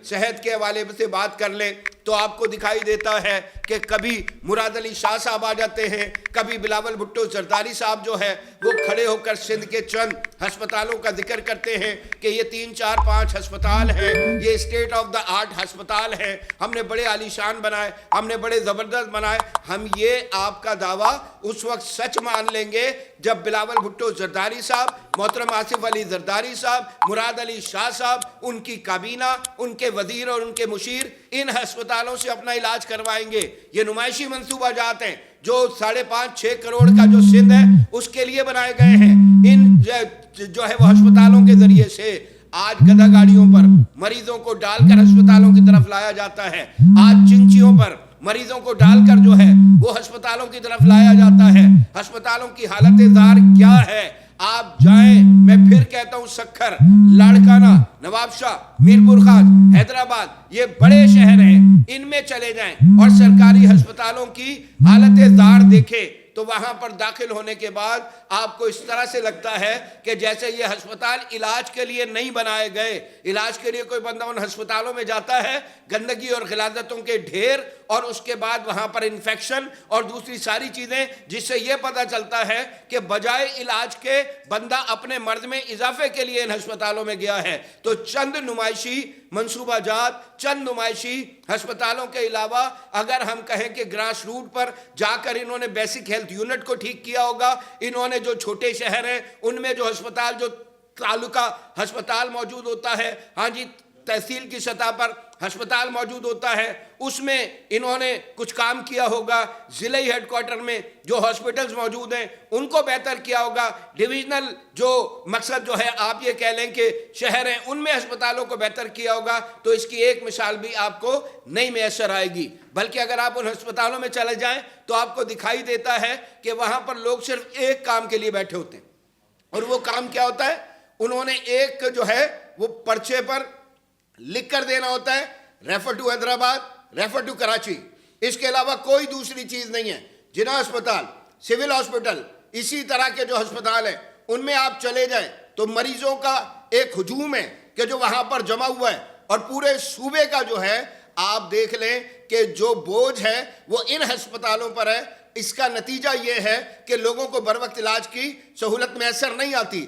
सेहत के हवाले से बात कर लें तो आपको दिखाई देता है कि कभी मुराद अली शाह साहब आ जाते हैं, कभी बिलावल भुट्टो जरदारी साहब जो है वो खड़े होकर सिंध के चंद अस्पतालों का जिक्र करते हैं कि ये 3, 4, 5 अस्पताल हैं, ये स्टेट ऑफ द आर्ट अस्पताल हैं, हमने बड़े आलीशान बनाए, हमने बड़े ज़बरदस्त बनाए। हम ये आपका दावा उस वक्त सच मान लेंगे जब बिलावल भुट्टो जरदारी साहब, मोहतरम आसिफ अली जरदारी साहब, मुराद अली शाह साहब, उनकी काबीना, उनके वजीर और उनके मुशीर इन अस्पतालों से अपना इलाज करवाएंगे। ये नुमाइशी मंसूबा जात हैं जो 5.5-6 करोड़ का जो सिंध है उसके लिए बनाए गए हैं। इन जो है वो अस्पतालों के जरिए से आज गधा गाड़ियों पर मरीजों को डालकर अस्पतालों की तरफ लाया जाता है, आज चिंचियों पर मरीजों को डालकर जो है वो अस्पतालों की तरफ लाया जाता है। अस्पतालों की हालत जार क्या है, आप जाएं, मैं फिर कहता हूं, सक्खर, लाड़काना, नवाबशाह, मीरपुर खास, हैदराबाद, ये बड़े शहर हैं, इनमें चले जाएं और सरकारी अस्पतालों की हालत जार देखें तो वहां पर दाखिल होने के बाद आपको इस तरह से लगता है कि जैसे ये अस्पताल इलाज के लिए नहीं बनाए गए। इलाज के लिए कोई बंदा उन अस्पतालों में जाता है, गंदगी और गिलाजतों के ढेर और उसके बाद वहां पर इन्फेक्शन और दूसरी सारी चीजें, जिससे यह पता चलता है कि बजाय इलाज के बंदा अपने मर्ज में इजाफे के लिए इन अस्पतालों में गया है। तो चंद नुमाइशी मंसूबाजात, चंद नुमाइशी अस्पतालों के अलावा अगर हम कहें कि ग्रास रूट पर जाकर इन्होंने बेसिक हेल्थ यूनिट को ठीक किया होगा, इन्होंने जो छोटे शहर हैं उनमें जो अस्पताल, जो तालुका अस्पताल मौजूद होता है, हाँ जी, तहसील की सतह पर अस्पताल मौजूद होता है, उसमें इन्होंने कुछ काम किया होगा। ज़िले हेडक्वार्टर में जो हॉस्पिटल्स मौजूद हैं उनको बेहतर किया होगा। डिविजनल जो मकसद जो है आप ये कह लें कि शहर हैं उनमें अस्पतालों को बेहतर किया होगा। तो इसकी एक मिसाल भी आपको नहीं मैसर आएगी। बल्कि अगर आप उन अस्पतालों में चले जाएं तो आपको दिखाई देता है कि वहाँ पर लोग सिर्फ एक काम के लिए बैठे होते हैं, और वो काम क्या होता है, उन्होंने एक जो है वो पर्चे पर लिख कर देना होता है, refer to Hyderabad, refer to Karachi. इसके अलावा कोई दूसरी चीज नहीं है। जिना अस्पताल, सिविल हॉस्पिटल, इसी तरह के जो अस्पताल हैं उनमें आप चले जाएं तो मरीजों का एक हुजूम है कि जो वहां पर जमा हुआ है, और पूरे सूबे का जो है आप देख लें कि जो बोझ है वो इन अस्पतालों पर है। इसका नतीजा ये है कि लोगों को बर वक्त इलाज की सहूलत मैसर नहीं आती।